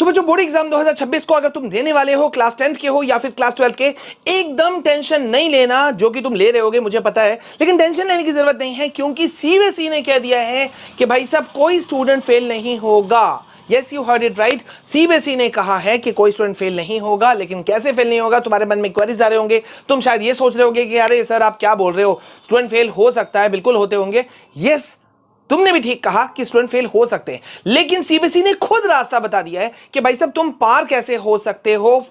तो बच्चों board exam 2026 को अगर तुम देने वाले हो, क्लास 10 के हो या फिर क्लास 12 के, एकदम टेंशन नहीं लेना, जो कि तुम ले रहे होगे मुझे पता है, लेकिन टेंशन लेने की जरूरत नहीं है, क्योंकि सीबीएसई ने कह दिया है कि भाई साहब कोई स्टूडेंट फेल नहीं होगा। Yes, you heard it right. CBSE ने कहा है कि कोई स्टूडेंट फेल नहीं होगा। लेकिन कैसे फेल नहीं होगा, तुम्हारे मन में क्वेरीज आ रहे होंगे, तुम शायद ये सोच रहे होगे कि अरे सर आप क्या बोल रहे हो, स्टूडेंट फेल हो सकता है, बिल्कुल होते होंगे। यस, तुमने भी ठीक कहा कि स्टूडेंट फेल हो सकते हैं, लेकिन सीबीएसई ने खुद रास्ता बता दिया है कि भाई साहब तुम पार कैसे हो सकते हो,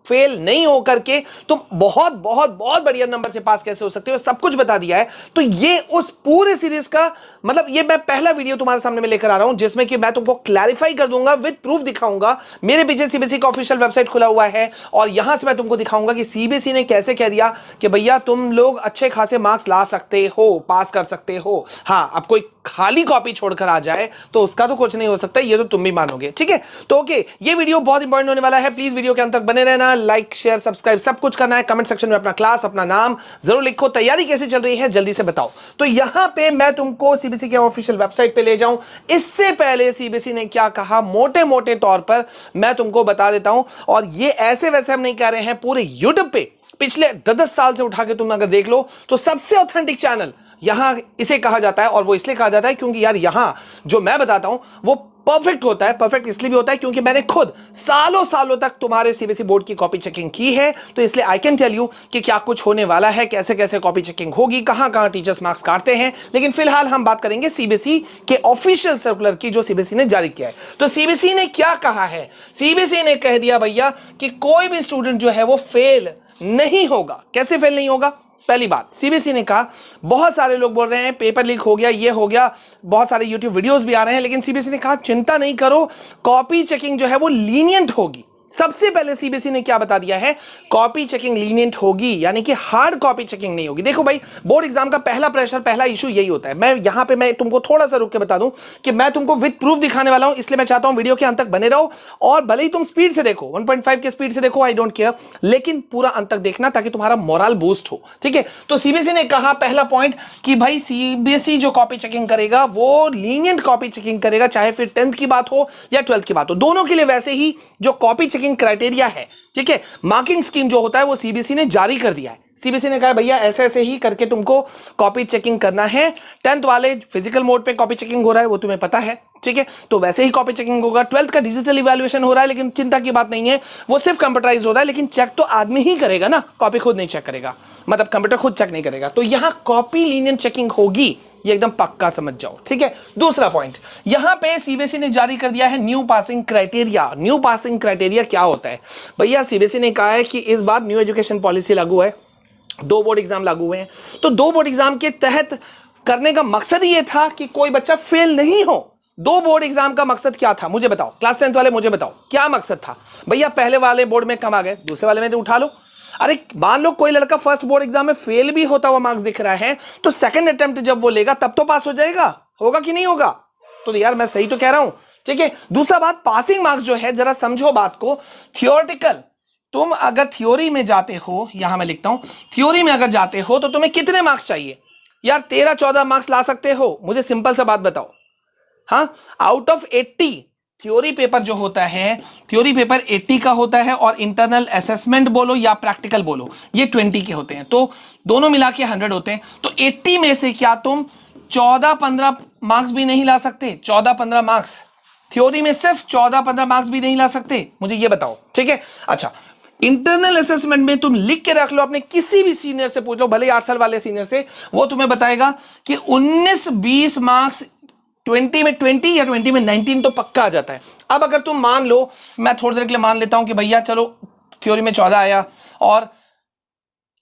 फेल नहीं हो करके तुम बहुत बहुत बहुत बढ़िया नंबर से पास कैसे हो सकते हो, सब कुछ बता दिया है। तो ये उस पूरे सीरीज का मतलब ये मैं पहला वीडियो तुम्हारे सामने में लेकर आ रहा हूं, जिसमें कि मैं तुमको क्लैरिफाई कर दूंगा, विद प्रूफ दिखाऊंगा। मेरे पीछे सीबीएसई का ऑफिशियल वेबसाइट खुला हुआ है और यहां से मैं तुमको दिखाऊंगा कि सीबीएसई ने कैसे कह दिया कि भैया तुम लोग अच्छे खासे मार्क्स ला सकते हो, पास कर सकते हो। हाँ, अब कोई खाली कॉपी छोड़कर आ जाए तो उसका तो कुछ नहीं हो सकता, ये तो तुम भी मानोगे। ठीक है, तो ओके, ये वीडियो बहुत इंपॉर्टेंट होने वाला है, प्लीज वीडियो के अंत तक बने रहना, लाइक शेयर सब्सक्राइब सब कुछ करना है। कमेंट सेक्शन में अपना क्लास, अपना नाम जरूर लिखो, तैयारी कैसी चल रही है जल्दी से बताओ। तो यहां पे मैं तुमको सीबीएसई के ऑफिशियल वेबसाइट पे ले जाऊं, इससे पहले सीबीएसई ने क्या कहा मोटे मोटे तौर पर मैं तुमको बता देता हूं। और ये ऐसे वैसे हम नहीं कह रहे हैं, पूरे यूट्यूब पे पिछले 10 साल से उठा के तुम अगर देख लो तो सबसे ऑथेंटिक चैनल यहां इसे कहा जाता है। और वो इसलिए कहा जाता है क्योंकि यार यहां जो मैं बताता हूं वो परफेक्ट होता है। परफेक्ट इसलिए भी होता है क्योंकि मैंने खुद सालों सालों तक तुम्हारे सीबीएसई बोर्ड की कॉपी चेकिंग की है, तो इसलिए आई कैन टेल यू कि क्या कुछ होने वाला है, कैसे कैसे कॉपी चेकिंग होगी, कहां कहां टीचर्स मार्क्स काटते हैं। लेकिन फिलहाल हम बात करेंगे सीबीएसई के ऑफिशियल सर्कुलर की, जो सीबीएसई ने जारी किया है। तो सीबीएसई ने क्या कहा है, सीबीएसई ने कह दिया भैया कि कोई भी स्टूडेंट जो है वो फेल नहीं होगा। कैसे फेल नहीं होगा? पहली बात, सीबीएसई ने कहा, बहुत सारे लोग बोल रहे हैं पेपर लीक हो गया, ये हो गया, बहुत सारे यूट्यूब वीडियोस भी आ रहे हैं, लेकिन सीबीएसई ने कहा चिंता नहीं करो, कॉपी चेकिंग जो है वो लीनियंट होगी। सबसे पहले सीबीएसई ने क्या बता दिया है, कॉपी चेकिंग लीनियंट होगी, यानी कि हार्ड कॉपी चेकिंग नहीं होगी। देखो भाई, बोर्ड एग्जाम का पहला प्रेशर, पहला इशू यही होता है। मैं तुमको थोड़ा सा रुक के बता दूं कि मैं तुमको विद प्रूफ दिखाने वाला हूं, इसलिए मैं चाहता हूं वीडियो के अंत तक बने रहो। और भले ही तुम स्पीड से देखो, 1.5 के स्पीड से देखो, आई डोंट केयर, लेकिन पूरा अंत तक देखना ताकि तुम्हारा मोरल बूस्ट हो। ठीक है, तो सीबीएसई ने कहा पहला पॉइंट कि भाई सीबीएसई जो कॉपी चेकिंग करेगा वो लीनियंट कॉपी चेकिंग करेगा, चाहे फिर 10th की बात हो या 12th की बात हो, दोनों के लिए वैसे ही जो कॉपी चेकिंग क्राइटेरिया है। ठीक है, मार्किंग स्कीम जो होता है वो सीबीएसई ने जारी कर दिया है। सीबीएसई ने कहा भैया ऐसे ऐसे ही करके तुमको कॉपी चेकिंग करना है। 10th वाले फिजिकल मोड पे कॉपी चेकिंग हो रहा है, वो तुम्हें पता है। ठीक है, तो वैसे ही कॉपी चेकिंग होगा। 12th का डिजिटल इवैल्यूएशन हो रहा है, लेकिन चिंता की बात नहीं है, वो सिर्फ कंप्यूटराइज्ड हो रहा है, लेकिन चेक तो आदमी ही करेगा ना, कॉपी खुद नहीं चेक करेगा, मतलब कंप्यूटर खुद चेक नहीं करेगा। तो यहां कॉपी लीनियंट चेकिंग होगी, ये एकदम पक्का समझ जाओ। ठीक है, दूसरा पॉइंट, यहां पे सीबीएसई ने जारी कर दिया है new passing criteria. New passing criteria क्या होता है भैया? सीबीएसई ने कहा है कि इस बार न्यू एजुकेशन पॉलिसी लागू है, 2 बोर्ड एग्जाम लागू हुए हैं, तो 2 बोर्ड एग्जाम के तहत करने का मकसद ये था कि कोई बच्चा फेल नहीं हो। 2 बोर्ड एग्जाम का मकसद क्या था मुझे बताओ, क्लास 10th वाले मुझे बताओ क्या मकसद था भैया? पहले वाले बोर्ड में कम आ गए, दूसरे वाले में तो उठा लो। अरे मान लो कोई लड़का फर्स्ट बोर्ड एग्जाम में फेल भी होता हुआ मार्क्स दिख रहा है, तो सेकंड अटेम्प्ट जब वो लेगा तब तो पास हो जाएगा, होगा कि नहीं होगा? तो यार मैं सही तो कह रहा हूं। ठीक है, दूसरा बात, पासिंग मार्क्स जो है, जरा समझो बात को, थियोरेटिकल, तुम अगर थ्योरी में जाते हो, यहां मैं लिखता हूं, थ्योरी में अगर जाते हो तो तुम्हें कितने मार्क्स चाहिए यार? 13-14 मार्क्स ला सकते हो? मुझे सिंपल सा बात बताओ। हाँ, आउट ऑफ 80 थ्योरी पेपर जो होता है, थ्योरी पेपर 80 का होता है, और इंटरनल असेसमेंट बोलो या प्रैक्टिकल बोलो, ये 20 के होते हैं, तो दोनों मिला के 100 होते हैं। तो 80 में से क्या तुम 14-15 मार्क्स भी नहीं ला सकते? 14-15 मार्क्स थ्योरी में, सिर्फ 14-15 मार्क्स भी नहीं ला सकते? मुझे ये बताओ। ठीक है, अच्छा, इंटरनल असेसमेंट में तुम लिख के रख लो, अपने किसी भी सीनियर से पूछ लो, भले 8 साल वाले सीनियर से, वो तुम्हें बताएगा कि 19-20 मार्क्स 20 में 20 या 20 में 19 तो पक्का आ जाता है। अब अगर तुम मान लो, मैं थोड़ी देर के लिए मान लेता हूं कि भैया चलो थ्योरी में 14 आया और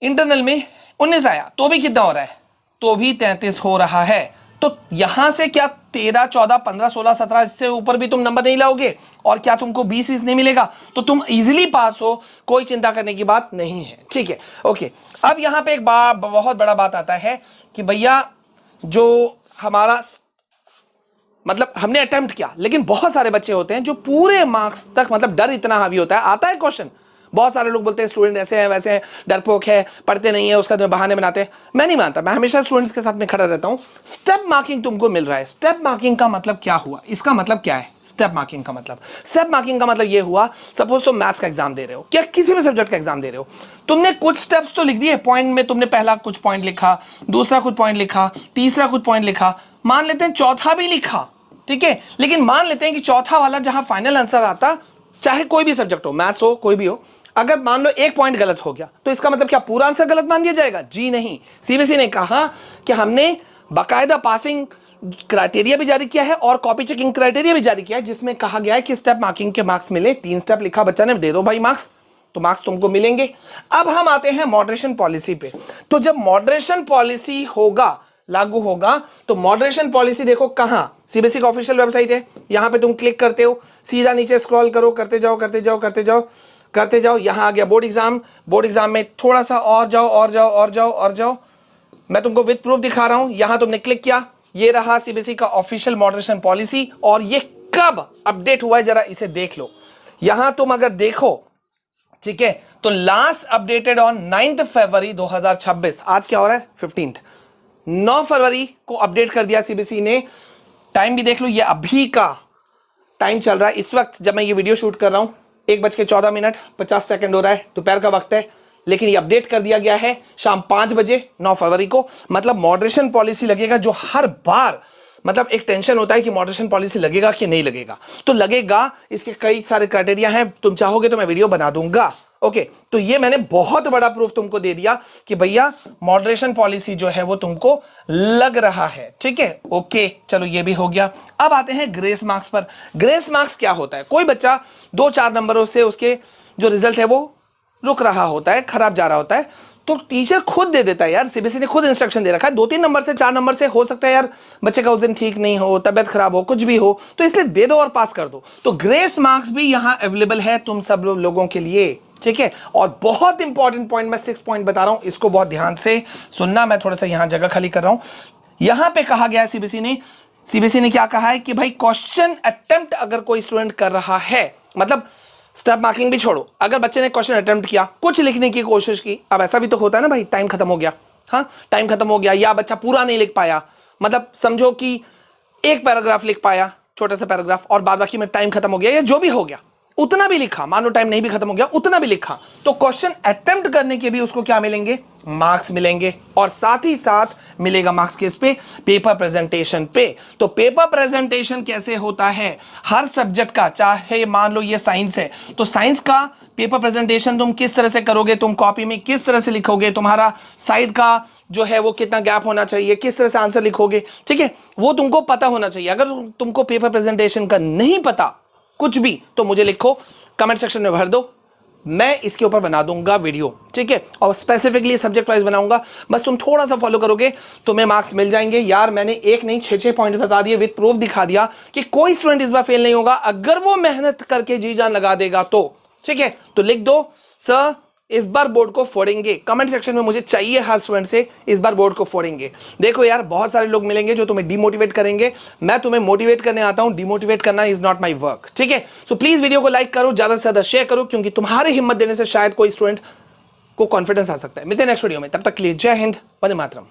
इंटरनल में 19 आया, तो भी कितना हो रहा है? तो भी 33 हो रहा है। तो यहां से क्या 13, 14, 15, 16, 17 इससे ऊपर भी तुम नंबर नहीं लाओगे? और क्या तुमको 20 नहीं मिलेगा? तो तुम इजीली पास हो, कोई चिंता करने की बात नहीं है। ठीक है, ओके। अब यहां पे एक बहुत बड़ा बात आता है कि भैया जो हमारा मतलब हमने अटेम्प्ट किया, लेकिन बहुत सारे बच्चे होते हैं जो पूरे मार्क्स तक, मतलब डर इतना हावी होता है, आता है क्वेश्चन, बहुत सारे लोग बोलते हैं स्टूडेंट ऐसे हैं वैसे हैं, डरपोक है, पढ़ते नहीं है, उसका बहाने बनाते हैं। मैं नहीं मानता, मैं हमेशा स्टूडेंट्स के साथ में खड़ा रहता हूं। स्टेप मार्किंग तुमको मिल रहा है। स्टेप मार्किंग का मतलब क्या हुआ, इसका मतलब क्या है स्टेप मार्किंग का मतलब? स्टेप मार्किंग का मतलब ये हुआ, सपोज तुम मैथ्स का एग्जाम दे रहे हो, क्या किसी भी सब्जेक्ट का एग्जाम दे रहे हो, तुमने कुछ स्टेप्स तो लिख दिए पॉइंट में, तुमने पहला कुछ पॉइंट लिखा, दूसरा कुछ पॉइंट लिखा, तीसरा कुछ पॉइंट लिखा, मान लेते हैं चौथा भी लिखा, ठीक है, लेकिन मान लेते हैं कि चौथा वाला जहां फाइनल आंसर आता, चाहे कोई भी सब्जेक्ट हो, मैथ्स हो कोई भी हो, अगर मान लो एक पॉइंट गलत हो गया तो इसका मतलब क्या पूरा आंसर गलत मान दिया जाएगा? जी नहीं। सीबीएसई ने कहा कि हमने बाकायदा पासिंग क्राइटेरिया भी जारी किया है और कॉपी चेकिंग क्राइटेरिया भी जारी किया है, जिसमें कहा गया है कि स्टेप मार्किंग के मार्क्स मिले। 3 स्टेप लिखा बच्चा ने, दे दो भाई मार्क्स, तो मार्क्स तुमको मिलेंगे। अब हम आते हैं मॉडरेशन पॉलिसी पे। तो जब मॉडरेशन पॉलिसी होगा, लागू होगा, तो मॉडरेशन पॉलिसी देखो कहां, सीबीएसई का ऑफिशियल वेबसाइट है, यहां पे तुम क्लिक करते हो, सीधा नीचे स्क्रॉल करो, करते जाओ करते जाओ करते जाओ करते जाओ, यहां आ गया बोर्ड एग्जाम। बोर्ड एग्जाम में थोड़ा सा और जाओ और जाओ और जाओ और जाओ, मैं तुमको विद प्रूफ दिखा रहा हूं। यहां तुमने क्लिक किया, ये रहा सीबीएसई का ऑफिशियल मॉडरेशन पॉलिसी, और ये कब अपडेट हुआ है जरा इसे देख लो। यहां तुम अगर देखो, ठीक है, तो लास्ट अपडेटेड ऑन 9 फरवरी 2026। आज क्या हो रहा है? 15। 9 फरवरी को अपडेट कर दिया सीबीएसई ने। टाइम भी देख लो, ये अभी का टाइम चल रहा है इस वक्त जब मैं ये वीडियो शूट कर रहा हूं, 1:14 50 सेकंड हो रहा है, दोपहर का वक्त है, लेकिन ये अपडेट कर दिया गया है शाम 5 बजे 9 फरवरी को। मतलब मॉडरेशन पॉलिसी लगेगा, जो हर बार मतलब एक टेंशन होता है कि मॉडरेशन पॉलिसी लगेगा कि नहीं लगेगा, तो लगेगा। इसके कई सारे क्राइटेरिया हैं, तुम चाहोगे तो मैं वीडियो बना दूंगा। ओके, तो ये मैंने बहुत बड़ा प्रूफ तुमको दे दिया कि भैया मॉडरेशन पॉलिसी जो है वो तुमको लग रहा है, ठीक है। ओके, चलो ये भी हो गया। अब आते हैं ग्रेस मार्क्स पर। ग्रेस मार्क्स क्या होता है? कोई बच्चा 2-4 नंबरों से उसके जो रिजल्ट है वो रुक रहा होता है, खराब जा रहा होता है, तो टीचर खुद दे देता है यार, सीबीएसई ने खुद इंस्ट्रक्शन दे रखा है। 2-3 नंबर से 4 नंबर से हो सकता है यार बच्चे का उस दिन ठीक नहीं हो, तबियत खराब हो, कुछ भी हो, तो इसलिए दे दो और पास कर दो। तो ग्रेस मार्क्स भी यहां अवेलेबल है तुम सब लोगों के लिए, ठीक है। और बहुत इंपॉर्टेंट पॉइंट, मैं 6 पॉइंट बता रहा हूं, इसको बहुत ध्यान से सुनना। मैं थोड़ा सा यहां जगह खाली कर रहा हूं। यहां पे कहा गया है सीबीएसई ने क्या कहा है कि भाई क्वेश्चन अटेम्प्ट अगर कोई स्टूडेंट कर रहा है, मतलब स्टेप मार्किंग भी छोड़ो, अगर बच्चे ने क्वेश्चन अटेम्प्ट किया, कुछ लिखने की कोशिश की, अब ऐसा भी तो होता है ना भाई, टाइम खत्म हो गया, हाँ टाइम खत्म हो गया, या बच्चा पूरा नहीं लिख पाया, मतलब समझो कि एक पैराग्राफ लिख पाया, छोटा सा पैराग्राफ, और बाद बाकी में टाइम खत्म हो गया, या जो भी हो गया, उतना भी लिखा, मान लो टाइम नहीं भी खत्म हो गया, उतना भी लिखा, तो क्वेश्चन अटेम्प्ट करने के भी उसको क्या मिलेंगे? मार्क्स मिलेंगे। और साथ ही साथ मिलेगा मार्क्स किस पे? पेपर प्रेजेंटेशन पे। तो पेपर प्रेजेंटेशन कैसे होता है? हर सब्जेक्ट का, चाहे मान लो ये साइंस है, तो साइंस का पेपर प्रेजेंटेशन तुम किस तरह से करोगे, तुम कॉपी में किस तरह से लिखोगे, तुम्हारा साइड का जो है वो कितना गैप होना चाहिए, किस तरह से आंसर लिखोगे, ठीक है, वो तुमको पता होना चाहिए। अगर तुमको पेपर प्रेजेंटेशन का नहीं पता कुछ भी, तो मुझे लिखो, कमेंट सेक्शन में भर दो, मैं इसके ऊपर बना दूंगा वीडियो, ठीक है, और स्पेसिफिकली सब्जेक्ट वाइज बनाऊंगा। बस तुम थोड़ा सा फॉलो करोगे, तुम्हें मार्क्स मिल जाएंगे यार। मैंने एक नहीं 6 पॉइंट बता दिए, विद प्रूफ दिखा दिया कि कोई स्टूडेंट इस बार फेल नहीं होगा अगर वो मेहनत करके जी जान लगा देगा तो, ठीक है। तो लिख दो, सर इस बार बोर्ड को फोड़ेंगे। कमेंट सेक्शन में मुझे चाहिए हर स्टूडेंट से, इस बार बोर्ड को फोड़ेंगे। देखो यार, बहुत सारे लोग मिलेंगे जो तुम्हें डिमोटिवेट करेंगे, मैं तुम्हें मोटिवेट करने आता हूं, डिमोटिवेट करना इज नॉट माय वर्क, ठीक है। सो प्लीज वीडियो को लाइक करो, ज्यादा से ज्यादा शेयर करो, क्योंकि तुम्हारे हिम्मत देने से शायद कोई स्टूडेंट को कॉन्फिडेंस आ सकता है। मिलते हैं नेक्स्ट वीडियो में, तब तक के लिए जय हिंद, वंदे मातरम।